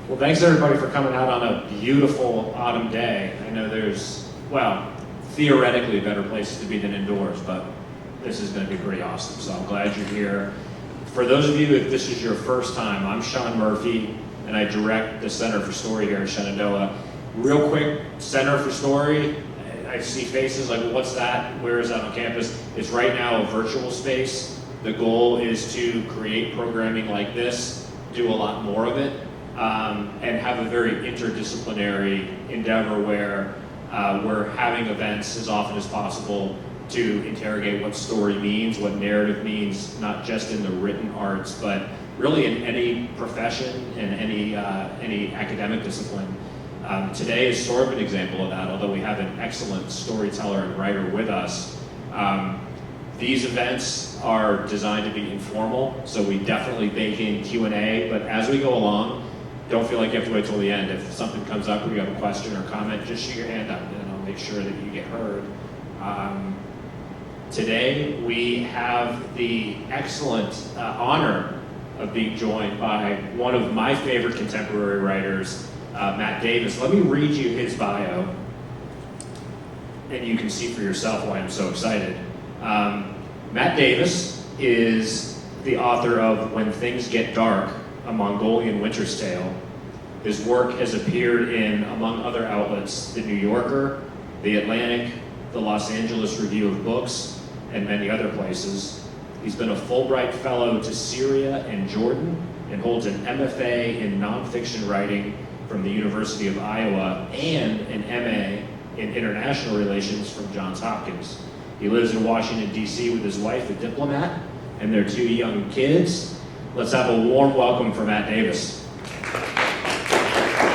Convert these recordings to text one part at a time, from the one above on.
Well, thanks everybody for coming out on a beautiful autumn day. I know there's, well, theoretically better places to be than indoors, but this is going to be pretty awesome, so I'm glad you're here. For those of you, if this is your first time, I'm Sean Murphy, and I direct the Center for Story here in Shenandoah. Real quick, Center for Story, I see faces like, well, what's that? Where is that on campus? It's right now a virtual space. The goal is to create programming like this, do a lot more of it, and have a very interdisciplinary endeavor where we're having events as often as possible to interrogate what story means, what narrative means, not just in the written arts, but really in any profession and any academic discipline. Today is sort of an example of that, although we have an excellent storyteller and writer with us. These events are designed to be informal, so we definitely bake in Q&A, but as we go along, don't feel like you have to wait till the end. If something comes up or you have a question or comment, just shoot your hand up and I'll make sure that you get heard. Today we have the excellent honor of being joined by one of my favorite contemporary writers, Matt Davis. Let me read you his bio, and you can see for yourself why I'm so excited. Matt Davis is the author of When Things Get Dark, A Mongolian Winter's Tale. His work has appeared in, among other outlets, The New Yorker, The Atlantic, the Los Angeles Review of Books, and many other places. He's been a Fulbright Fellow to Syria and Jordan, and holds an MFA in nonfiction writing from the University of Iowa and an MA in international relations from Johns Hopkins. He lives in Washington, D.C. with his wife, a diplomat, and their 2 young kids. Let's have a warm welcome for Matt Davis.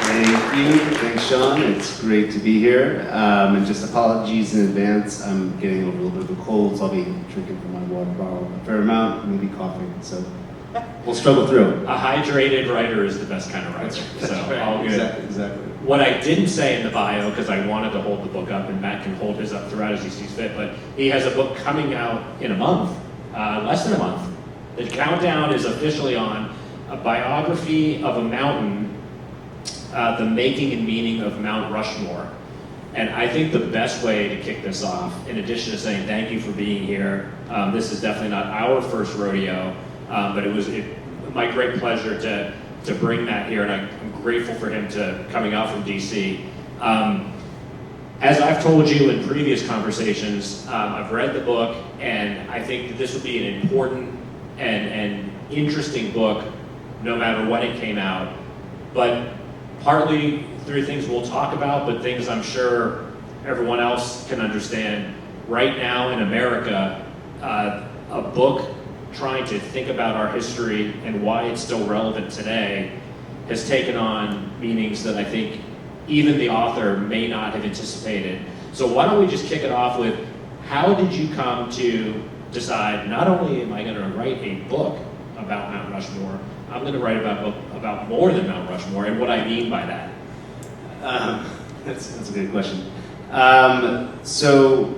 Thank you. Thanks, Sean. It's great to be here. And just apologies in advance. I'm getting over a little bit of a cold, so I'll be drinking from my water bottle a fair amount, maybe coughing. So we'll struggle through. A hydrated writer is the best kind of writer. That's right. All good. Exactly. What I didn't say in the bio, because I wanted to hold the book up, and Matt can hold his up throughout as he sees fit, but he has a book coming out in a month, less than a month. The countdown is officially on. A Biography of a Mountain, The Making and Meaning of Mount Rushmore. And I think the best way to kick this off, in addition to saying thank you for being here, this is definitely not our first rodeo, but it was my great pleasure to bring Matt here, and I'm grateful for him coming out from DC. As I've told you in previous conversations, I've read the book, and I think that this would be an important and interesting book, no matter when it came out. But partly through things we'll talk about, but things I'm sure everyone else can understand. Right now in America, a book trying to think about our history and why it's still relevant today has taken on meanings that I think even the author may not have anticipated. So why don't we just kick it off with, how did you come to decide, not only am I going to write a book about Mount Rushmore, I'm going to write about more than Mount Rushmore, and what I mean by that? That's a good question. So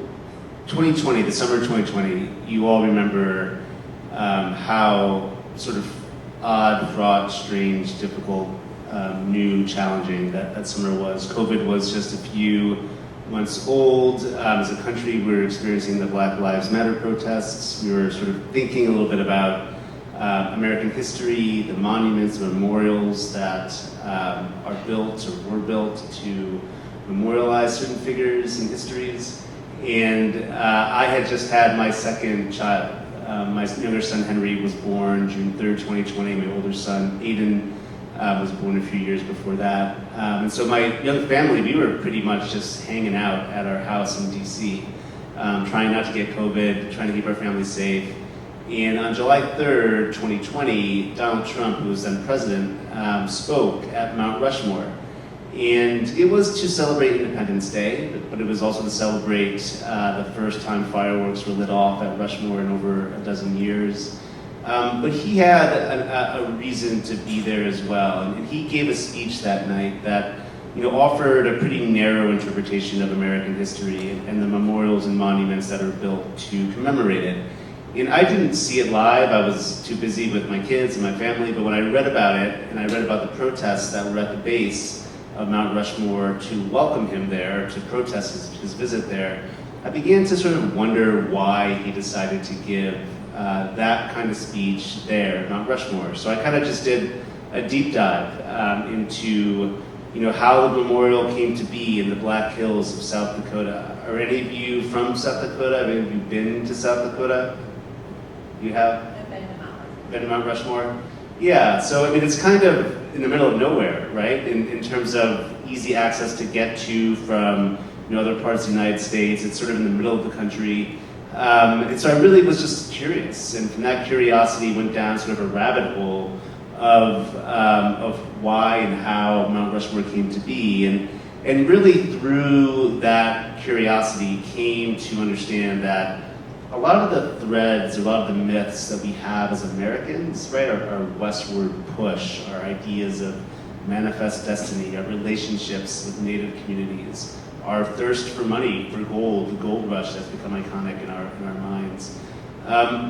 2020, the summer of 2020, you all remember how sort of odd, fraught, strange, difficult, new, challenging that summer was. COVID was just a few months old. As a country, we were experiencing the Black Lives Matter protests. We were sort of thinking a little bit about American history, the monuments, the memorials that are built or were built to memorialize certain figures and histories. And I had just had my second child. My younger son, Henry, was born June 3rd, 2020. My older son, Aiden, was born a few years before that. And so my young family, we were pretty much just hanging out at our house in DC, trying not to get COVID, trying to keep our family safe. And on July 3rd, 2020, Donald Trump, who was then president, spoke at Mount Rushmore. And it was to celebrate Independence Day, but it was also to celebrate the first time fireworks were lit off at Rushmore in over a dozen years. But he had a reason to be there as well. And he gave a speech that night that offered a pretty narrow interpretation of American history and the memorials and monuments that are built to commemorate it. And I didn't see it live. I was too busy with my kids and my family. But when I read about it, and I read about the protests that were at the base of Mount Rushmore to welcome him there, to protest his visit there, I began to sort of wonder why he decided to give that kind of speech there at Mount Rushmore. So I kind of just did a deep dive into how the memorial came to be in the Black Hills of South Dakota. Are any of you from South Dakota? Have any of you been to South Dakota? You have? I've been to Mount Rushmore. Been to Mount Rushmore? Yeah, so I mean, it's kind of in the middle of nowhere, right? In terms of easy access to get to from other parts of the United States. It's sort of in the middle of the country. And so I really was just curious, and from that curiosity went down sort of a rabbit hole of why and how Mount Rushmore came to be, and really through that curiosity came to understand that a lot of the threads, a lot of the myths that we have as Americans, right, our westward push, our ideas of manifest destiny, our relationships with Native communities, our thirst for money, for gold, the gold rush that's become iconic in our minds,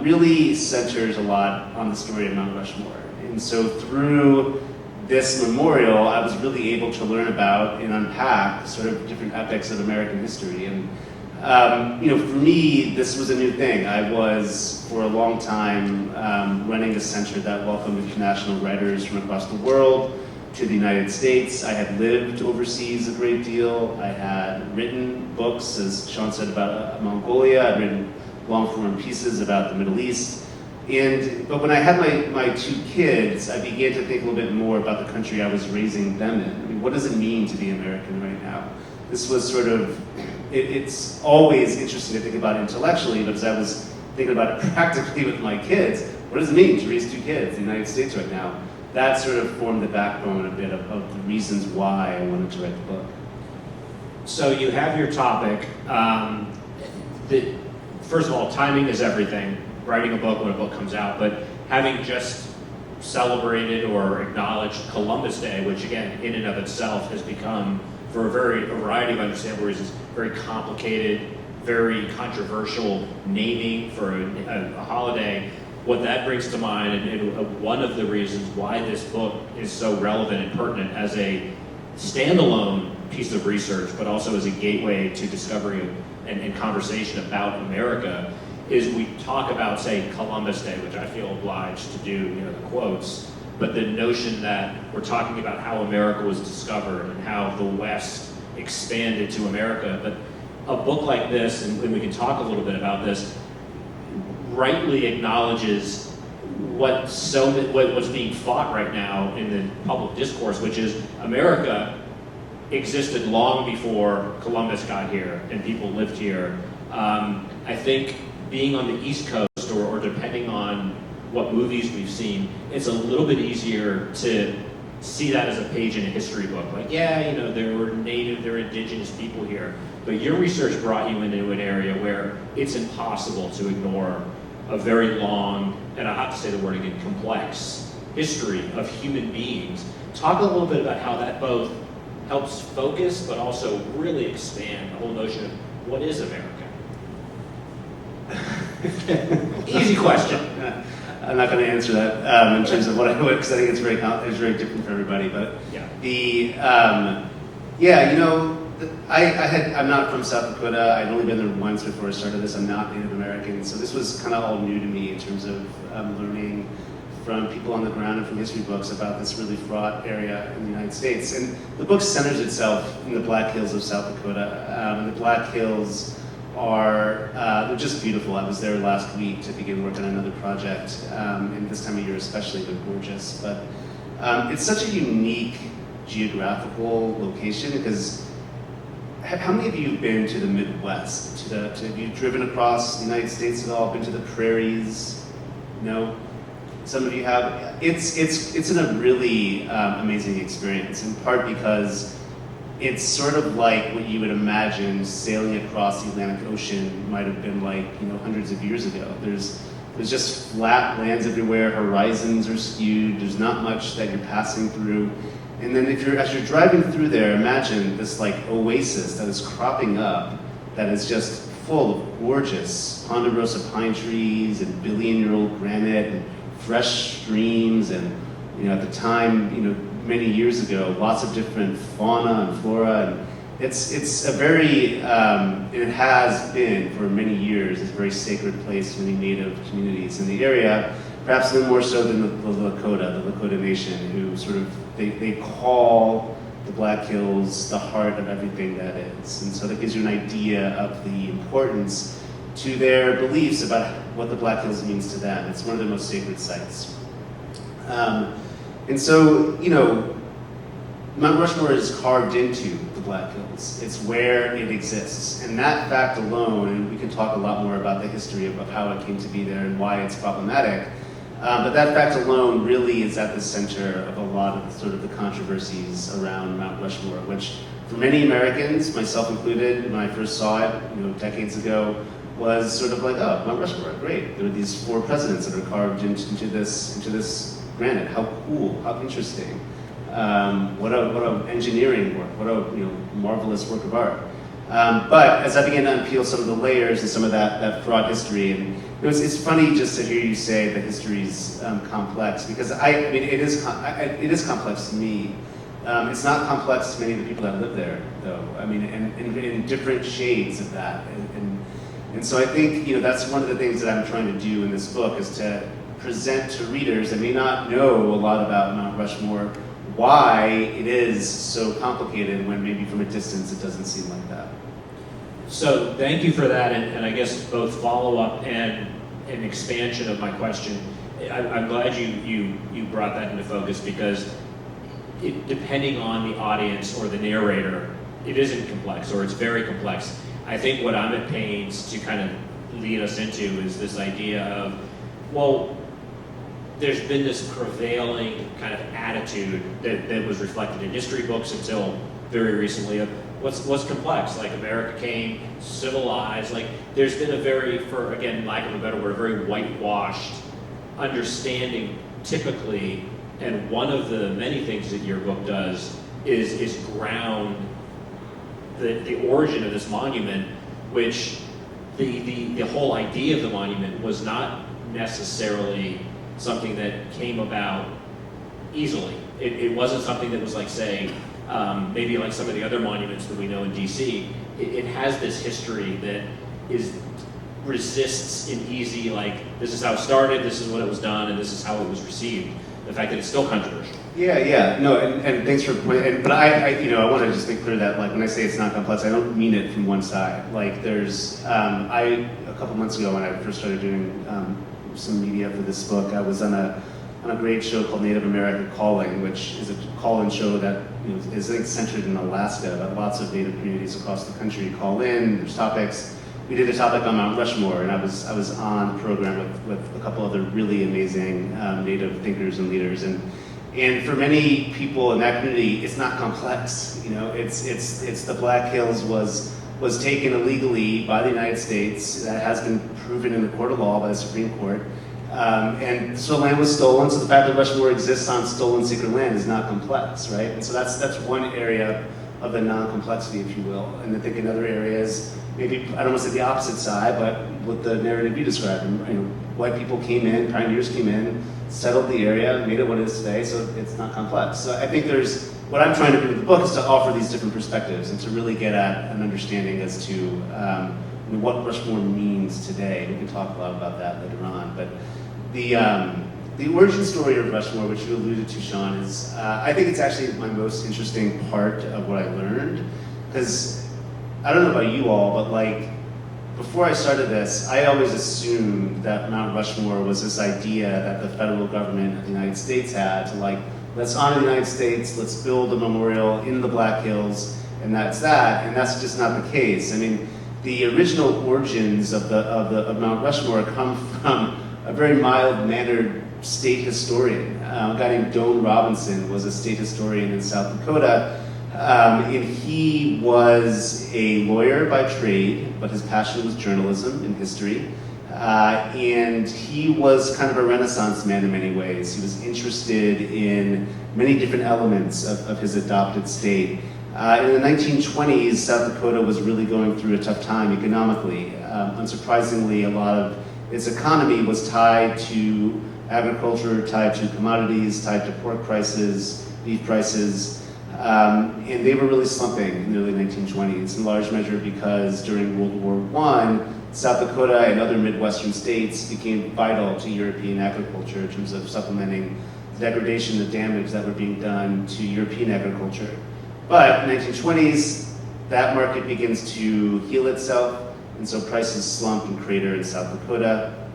really centers a lot on the story of Mount Rushmore. And so through this memorial, I was really able to learn about and unpack sort of different epics of American history. And for me, this was a new thing. I was, for a long time, running a center that welcomed international writers from across the world to the United States. I had lived overseas a great deal. I had written books, as Sean said, about Mongolia. I'd written long-form pieces about the Middle East. But when I had my two kids, I began to think a little bit more about the country I was raising them in. I mean, what does it mean to be American right now? This was sort of, it's always interesting to think about intellectually, but as I was thinking about it practically with my kids, what does it mean to raise two kids in the United States right now? That sort of formed the backbone a bit of the reasons why I wanted to write the book. So you have your topic. First of all, timing is everything. Writing a book when a book comes out, but having just celebrated or acknowledged Columbus Day, which again, in and of itself has become, for a variety of understandable reasons, very complicated, very controversial naming for a holiday. What that brings to mind, and one of the reasons why this book is so relevant and pertinent as a standalone piece of research, but also as a gateway to discovery and conversation about America, is we talk about, say, Columbus Day, which I feel obliged to do, the quotes, but the notion that we're talking about how America was discovered and how the West expanded to America. But a book like this, and we can talk a little bit about this, rightly acknowledges what's being fought right now in the public discourse, which is America existed long before Columbus got here and people lived here. I think being on the East Coast, or depending on what movies we've seen, it's a little bit easier to see that as a page in a history book. Like, there were indigenous people here. But your research brought you into an area where it's impossible to ignore a very long, and I have to say the word again, complex history of human beings. Talk a little bit about how that both helps focus, but also really expand the whole notion of what is America? Easy question. I'm not going to answer that in terms of what I would, because I think it's very different for everybody. But I'm not from South Dakota. I'd only been there once before I started this. I'm not Native American, so this was kind of all new to me in terms of learning from people on the ground and from history books about this really fraught area in the United States. And the book centers itself in the Black Hills of South Dakota. And the Black Hills they're just beautiful. I was there last week to begin working on another project, and this time of year especially, they're gorgeous. But it's such a unique geographical location, because how many of you have been to the Midwest? Have you driven across the United States at all? Been to the prairies? No? Some of you have. It's a really amazing experience, in part because it's sort of like what you would imagine sailing across the Atlantic Ocean might have been like, hundreds of years ago. There's just flat lands everywhere, horizons are skewed, there's not much that you're passing through. And then as you're driving through there, imagine this like oasis that is cropping up, that is just full of gorgeous ponderosa pine trees and billion-year-old granite and fresh streams, and at the time, many years ago, lots of different fauna and flora, and it's a very, it has been for many years, it's a very sacred place to many Native communities in the area, perhaps no more so than the Lakota Nation, who sort of, they call the Black Hills the heart of everything that is. And so that gives you an idea of the importance to their beliefs about what the Black Hills means to them. It's one of their most sacred sites. And so, Mount Rushmore is carved into the Black Hills. It's where it exists. And that fact alone, and we can talk a lot more about the history of how it came to be there and why it's problematic, but that fact alone really is at the center of a lot of sort of the controversies around Mount Rushmore, which for many Americans, myself included, when I first saw it, decades ago, was sort of like, oh, Mount Rushmore, great. There are these 4 presidents that are carved into this granite. How cool, how interesting. What a engineering work, what a marvelous work of art. But as I began to unpeel some of the layers and some of that fraught history, and it's funny just to hear you say that history's complex, because it is complex to me. It's not complex to many of the people that live there, though. And in different shades of that. And so I think that's one of the things that I'm trying to do in this book, is to present to readers that may not know a lot about Mount Rushmore why it is so complicated when maybe from a distance it doesn't seem like that. So thank you for that, and I guess both follow-up and an expansion of my question. I'm glad you brought that into focus, because depending on the audience or the narrator, it isn't complex, or it's very complex. I think what I'm at pains to kind of lead us into is this idea of, well, there's been this prevailing kind of attitude that was reflected in history books until very recently of what's complex, like America came civilized, like there's been a very, for again, lack of a better word, a very whitewashed understanding typically, and one of the many things that your book does is ground the origin of this monument, which the whole idea of the monument was not necessarily something that came about easily. It wasn't something that was like, say, maybe like some of the other monuments that we know in DC. It has this history that resists an easy, like, this is how it started, this is when it was done, and this is how it was received. The fact that it's still controversial. Yeah, no, and thanks for pointing. But I want to just make clear that, like, when I say it's not complex, I don't mean it from one side. Like, there's, a couple months ago when I first started doing some media for this book, I was on a great show called Native American Calling, which is a call-in show that is I think centered in Alaska, that lots of Native communities across the country call in. There's topics. We did a topic on Mount Rushmore, and I was on the program with a couple other really amazing Native thinkers and leaders, and for many people in that community, it's not complex. It's the Black Hills was taken illegally by the United States. That has been proven in the court of law by the Supreme Court. And so land was stolen, so the fact that Rushmore exists on stolen secret land is not complex, right? And so that's one area of the non-complexity, if you will. And I think in other areas, maybe, I don't want to say the opposite side, but with the narrative you described, white people came in, pioneers came in, settled the area, made it what it is today, so it's not complex. So I think what I'm trying to do with the book is to offer these different perspectives and to really get at an understanding as to what Rushmore means today. We can talk a lot about that later on, but the origin story of Rushmore, which you alluded to, Sean, is I think it's actually my most interesting part of what I learned, because I don't know about you all, but like before I started this, I always assumed that Mount Rushmore was this idea that the federal government of the United States had to, like, let's honor the United States, let's build a memorial in the Black Hills, and that's that. And that's just not the case. I mean, the original origins of Mount Rushmore come from a very mild-mannered state historian. A guy named Doane Robinson was a state historian in South Dakota, and he was a lawyer by trade, but his passion was journalism and history. And he was kind of a Renaissance man in many ways. He was interested in many different elements of his adopted state. In the 1920s, South Dakota was really going through a tough time economically. Unsurprisingly, a lot of its economy was tied to agriculture, tied to commodities, tied to pork prices, beef prices, and they were really slumping in the early 1920s, in large measure because during World War I, South Dakota and other Midwestern states became vital to European agriculture in terms of supplementing the degradation, the damage that were being done to European agriculture. But in the 1920s, that market begins to heal itself, and so prices slump and crater in South Dakota.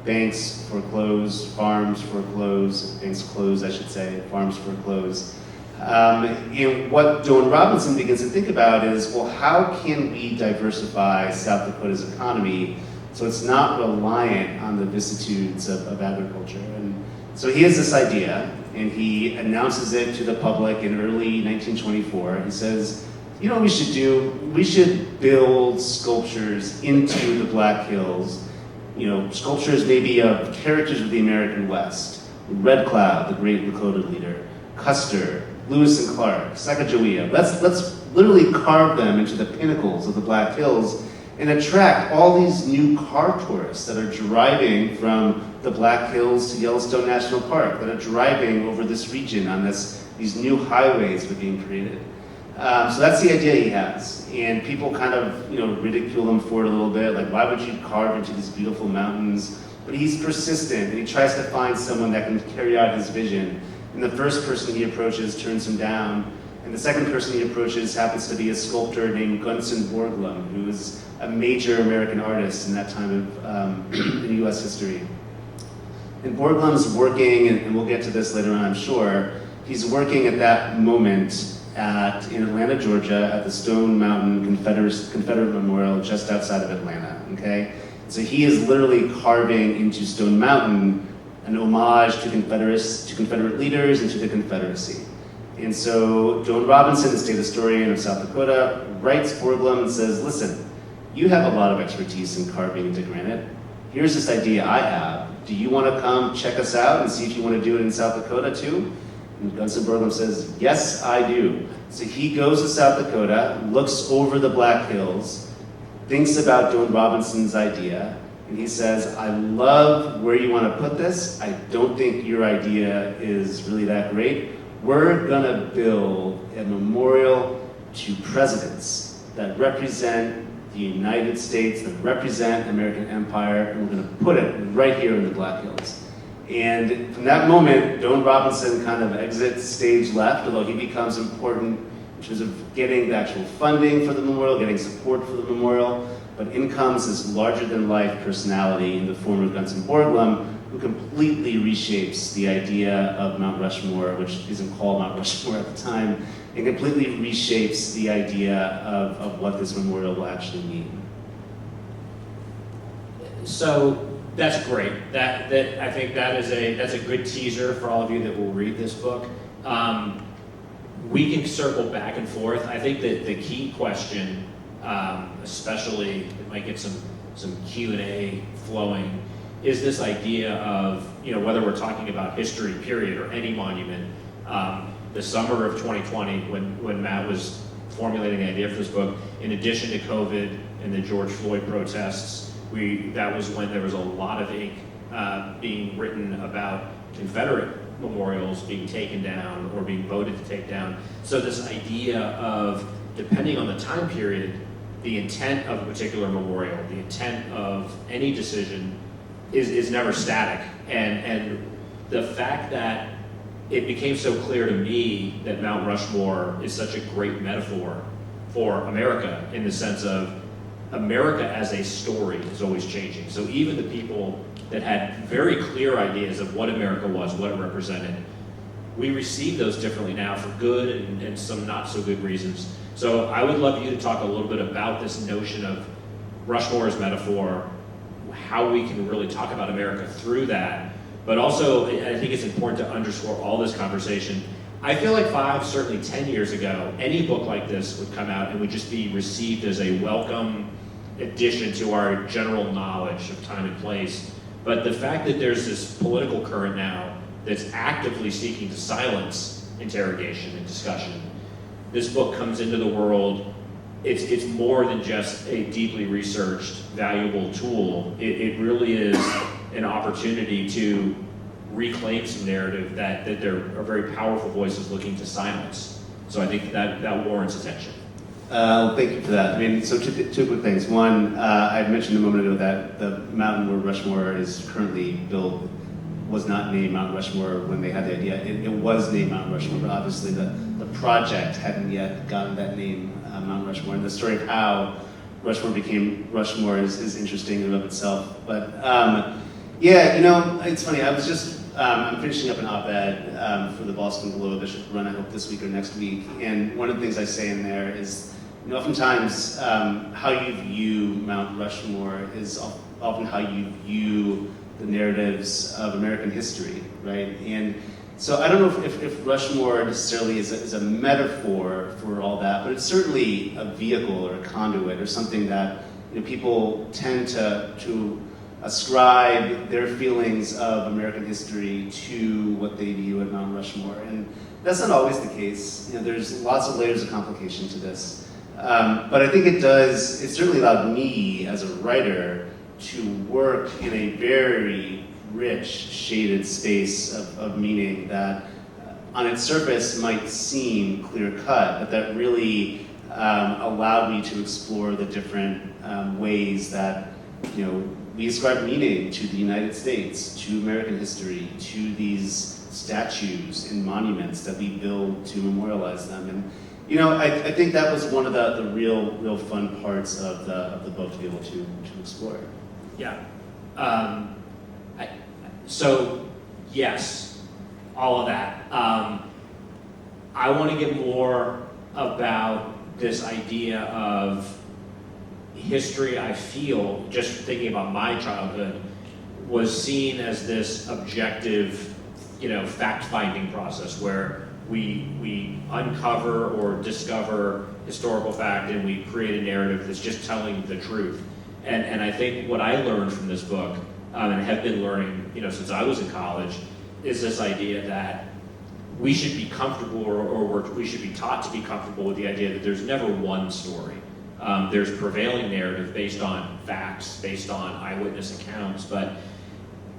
Banks foreclose, farms foreclose, banks close, I should say, farms foreclose. And what Joan Robinson begins to think about is, well, how can we diversify South Dakota's economy so it's not reliant on the vicissitudes of agriculture? And so he has this idea, and he announces it to the public in early 1924. He says, you know what we should do? We should build sculptures into the Black Hills. You know, sculptures maybe of characters of the American West. Red Cloud, the great Lakota leader. Custer, Lewis and Clark, Sacagawea. Let's literally carve them into the pinnacles of the Black Hills and attract all these new car tourists that are driving from the Black Hills to Yellowstone National Park, that are driving over this region on these new highways that are being created. So that's the idea he has, and people kind of ridicule him for it a little bit, like why would you carve into these beautiful mountains? But he's persistent, and he tries to find someone that can carry out his vision. And the first person he approaches turns him down, and the second person he approaches happens to be a sculptor named Gutzon Borglum, who is a major American artist in that time of in U.S. history. And Borglum's working, and we'll get to this later on, I'm sure. He's working at that moment in Atlanta, Georgia, at the Stone Mountain Confederate Memorial just outside of Atlanta, okay? So he is literally carving into Stone Mountain an homage to Confederate leaders and to the Confederacy. And so Joan Robinson, the state historian of South Dakota, writes Borglum and says, listen, you have a lot of expertise in carving into granite. Here's this idea I have. Do you want to come check us out and see if you want to do it in South Dakota too? And Gutzon Borglum says, yes, I do. So he goes to South Dakota, looks over the Black Hills, thinks about Joan Robinson's idea, and he says, I love where you want to put this. I don't think your idea is really that great. We're going to build a memorial to presidents that represent the United States, that represent American empire, and we're going to put it right here in the Black Hills. And from that moment, Joan Robinson kind of exits stage left, although he becomes important in terms of getting the actual funding for the memorial, getting support for the memorial, but in comes this larger-than-life personality in the form of Gutzon Borglum, who completely reshapes the idea of Mount Rushmore, which isn't called Mount Rushmore at the time, and completely reshapes the idea of what this memorial will actually mean. So that's great. That I think that's a good teaser for all of you that will read this book. We can circle back and forth. I think that the key question, especially it might get some Q&A flowing, is this idea of whether we're talking about history period or any monument. The summer of 2020, when Matt was formulating the idea for this book, in addition to COVID and the George Floyd protests, that was when there was a lot of ink being written about Confederate memorials being taken down or being voted to take down. So this idea of, depending on the time period, the intent of a particular memorial, the intent of any decision is never static. And the fact that it became so clear to me that Mount Rushmore is such a great metaphor for America, in the sense of America as a story is always changing. So even the people that had very clear ideas of what America was, what it represented, we receive those differently now for good and some not so good reasons. So I would love you to talk a little bit about this notion of Rushmore as metaphor, how we can really talk about America through that. But also, I think it's important to underscore all this conversation. I feel like 5, certainly 10 years ago, any book like this would come out and would just be received as a welcome addition to our general knowledge of time and place. But the fact that there's this political current now that's actively seeking to silence interrogation and discussion, this book comes into the world it's more than just a deeply researched, valuable tool. It really is an opportunity to reclaim some narrative that there are very powerful voices looking to silence. So I think that warrants attention. Thank you for that. I mean, so two quick things. One, I mentioned a moment ago that the mountain where Rushmore is currently built was not named Mount Rushmore when they had the idea. It was named Mount Rushmore, but obviously the project hadn't yet gotten that name, Mount Rushmore. And the story of how Rushmore became Rushmore is interesting in and of itself. But yeah, you know, it's funny. I was just I'm finishing up an op-ed for the Boston Globe that should run, I hope, this week or next week. And one of the things I say in there is, you know, oftentimes how you view Mount Rushmore is often how you view the narratives of American history, right? And so I don't know if Rushmore necessarily is a metaphor for all that, but it's certainly a vehicle or a conduit or something that, you know, people tend to ascribe their feelings of American history to what they view at Mount Rushmore. And that's not always the case. You know, there's lots of layers of complication to this. But I think it certainly allowed me as a writer to work in a very rich, shaded space of meaning that on its surface might seem clear-cut, but that really allowed me to explore the different ways that, you know, we ascribe meaning to the United States, to American history, to these statues and monuments that we build to memorialize them. And you know, I think that was one of the real fun parts of the book to be able to explore. Yeah. So yes, all of that. I want to get more about this idea of history. I feel, just thinking about my childhood, was seen as this objective, you know, fact-finding process where we uncover or discover historical fact and we create a narrative that's just telling the truth. And I think what I learned from this book, and have been learning, you know, since I was in college, is this idea that we should be comfortable, or we should be taught to be comfortable with the idea that there's never one story. There's prevailing narrative based on facts, based on eyewitness accounts, but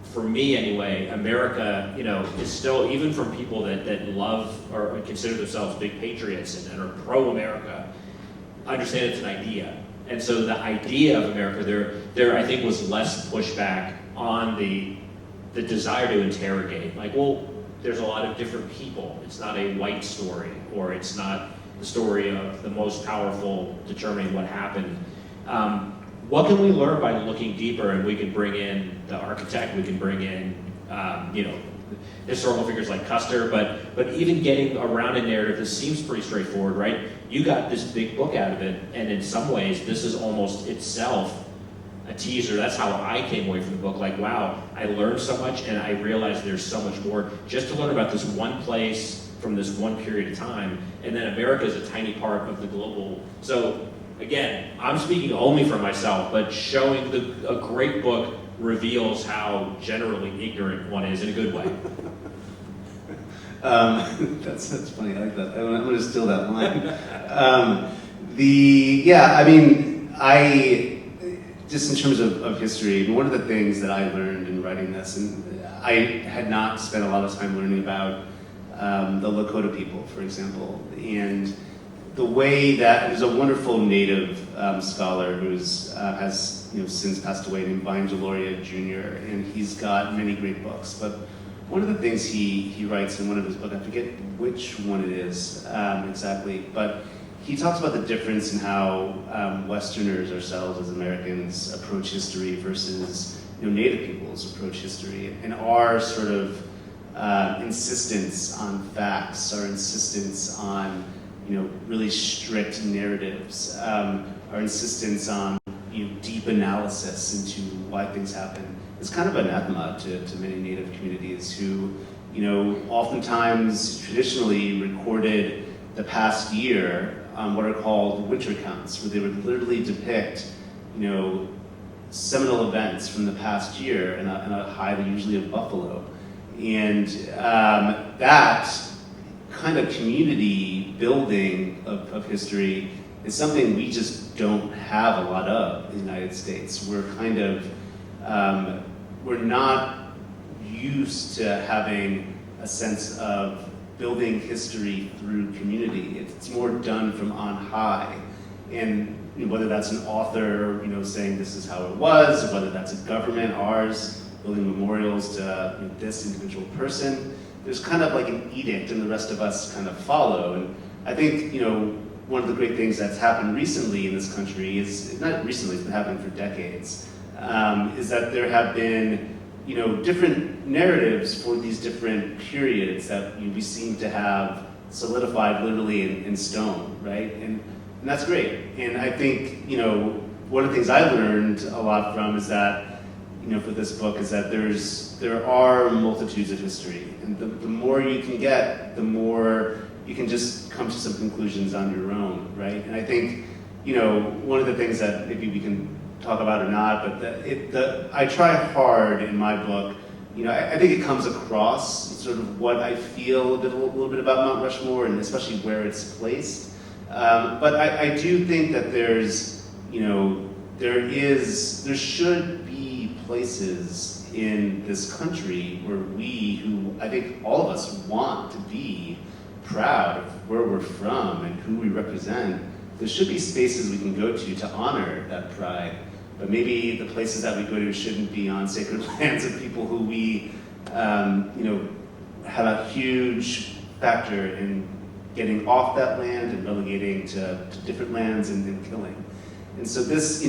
for me anyway, America, you know, is still, even from people that love or consider themselves big patriots and are pro-America, understand it's an idea. And so the idea of America, there I think was less pushback on the desire to interrogate. Like, well, there's a lot of different people. It's not a white story, or it's not the story of the most powerful determining what happened. What can we learn by looking deeper? And we can bring in the architect, we can bring in, you know, historical figures like Custer, but even getting around a narrative that seems pretty straightforward, right? You got this big book out of it, and in some ways, this is almost itself a teaser. That's how I came away from the book. Like, wow, I learned so much, and I realized there's so much more just to learn about this one place from this one period of time. And then America is a tiny part of the global. So again, I'm speaking only for myself, but showing a great book reveals how generally ignorant one is in a good way. That's funny. I like that. I'm going to steal that line. I mean, just in terms of history, one of the things that I learned in writing this, and I had not spent a lot of time learning about the Lakota people, for example, and the way that there's a wonderful Native scholar who's has since passed away, named Vine Deloria Jr., and he's got many great books. But one of the things he writes in one of his books, I forget which one it is exactly, but he talks about the difference in how Westerners ourselves as Americans approach history versus Native peoples approach history, and our sort of insistence on facts, our insistence on really strict narratives, our insistence on deep analysis into why things happen is kind of anathema to many Native communities who, oftentimes traditionally recorded the past year on what are called winter counts, where they would literally depict, seminal events from the past year in a hive, usually of buffalo. And that kind of community building of history is something we just don't have a lot of in the United States. We're kind of, we're not used to having a sense of building history through community. It's more done from on high. And whether that's an author, saying this is how it was, or whether that's a government, ours, building memorials to this individual person, there's kind of like an edict and the rest of us kind of follow. And I think, one of the great things that's happened recently in this country is, not recently, it's been happening for decades, is that there have been, different narratives for these different periods that we seem to have solidified literally in stone, right? And that's great. And I think, one of the things I learned a lot from is that, for this book is that there are multitudes of history. And the more you can get, the more you can just come to some conclusions on your own, right? And I think, one of the things that maybe we can talk about or not, but I try hard in my book, I think it comes across sort of what I feel a little bit about Mount Rushmore, and especially where it's placed. But I do think that there should be places in this country where who I think all of us want to be proud of where we're from and who we represent. There should be spaces we can go to honor that pride. But maybe the places that we go to shouldn't be on sacred lands of people who we, have a huge factor in getting off that land and relegating to different lands and killing. And so this,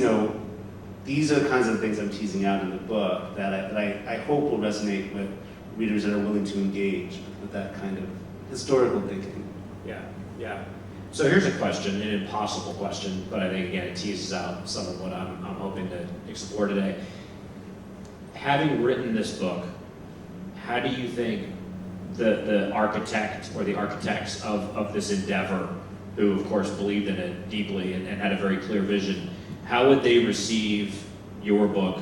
these are the kinds of things I'm teasing out in the book that I hope will resonate with readers that are willing to engage with that kind of historical thinking. Yeah. So here's a question, an impossible question, but I think, again, it teases out some of what I'm hoping to explore today. Having written this book, how do you think the architect or the architects of this endeavor, who of course believed in it deeply and had a very clear vision, how would they receive your book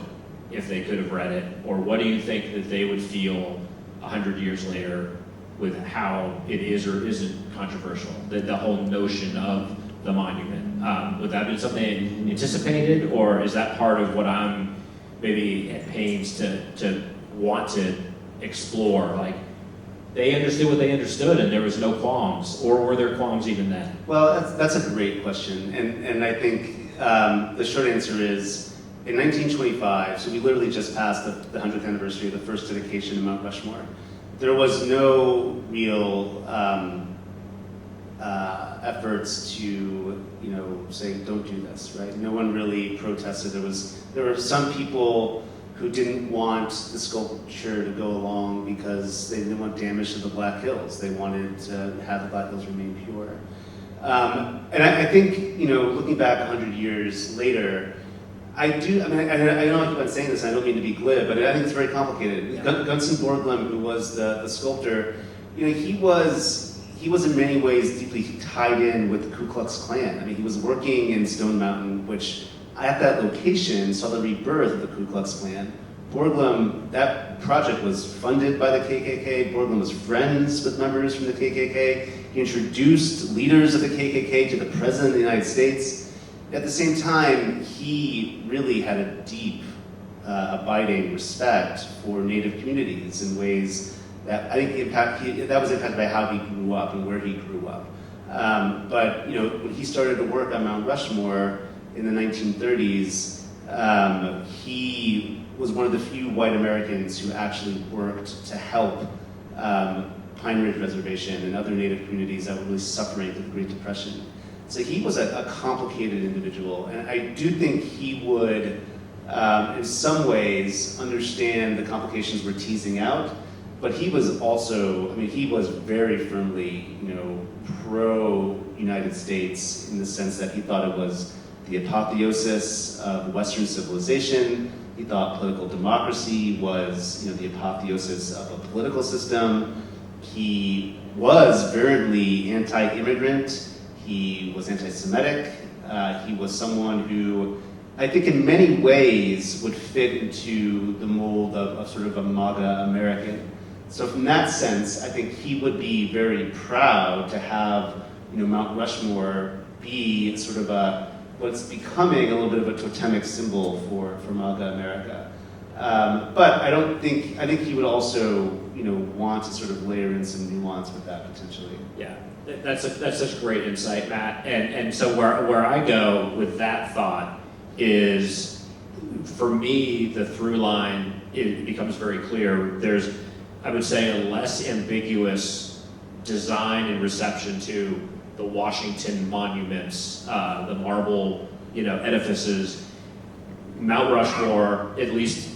if they could have read it? Or what do you think that they would feel 100 years later with how it is or isn't controversial, the whole notion of the monument? Would that be something anticipated, or is that part of what I'm maybe at pains to want to explore? Like, they understood what they understood and there was no qualms, or were there qualms even then? Well, that's a great question, and I think the short answer is, in 1925, so we literally just passed the 100th anniversary of the first dedication of Mount Rushmore, there was no real efforts to, say, don't do this, right? No one really protested. There were some people who didn't want the sculpture to go along because they didn't want damage to the Black Hills. They wanted to have the Black Hills remain pure. And I think, looking back 100 years later, I know I keep on saying this, and I don't mean to be glib, but I think it's very complicated. Yeah. Gutzon Borglum, who was the sculptor, he was in many ways deeply tied in with the Ku Klux Klan. I mean, he was working in Stone Mountain, which at that location saw the rebirth of the Ku Klux Klan. Borglum, that project was funded by the KKK. Borglum was friends with members from the KKK. He introduced leaders of the KKK to the President of the United States. At the same time, he really had a deep, abiding respect for Native communities in ways that I think that was impacted by how he grew up and where he grew up. But when he started to work on Mount Rushmore in the 1930s, he was one of the few white Americans who actually worked to help Pine Ridge Reservation and other Native communities that were really suffering through the Great Depression. So he was a complicated individual, and I do think he would, in some ways, understand the complications we're teasing out, but he was also, he was very firmly, pro-United States in the sense that he thought it was the apotheosis of Western civilization. He thought political democracy was, the apotheosis of a political system. He was virulently anti-immigrant. He was anti-Semitic. He was someone who, I think in many ways, would fit into the mold of sort of a MAGA American. So from that sense, I think he would be very proud to have, Mount Rushmore be sort of what's becoming a little bit of a totemic symbol for MAGA America. But I think he would also, want to sort of layer in some nuance with that potentially. Yeah, that's such great insight, Matt. And so where I go with that thought is, for me, the through line, it becomes very clear. There's, I would say, a less ambiguous design and reception to the Washington monuments, the marble, edifices. Mount Rushmore, at least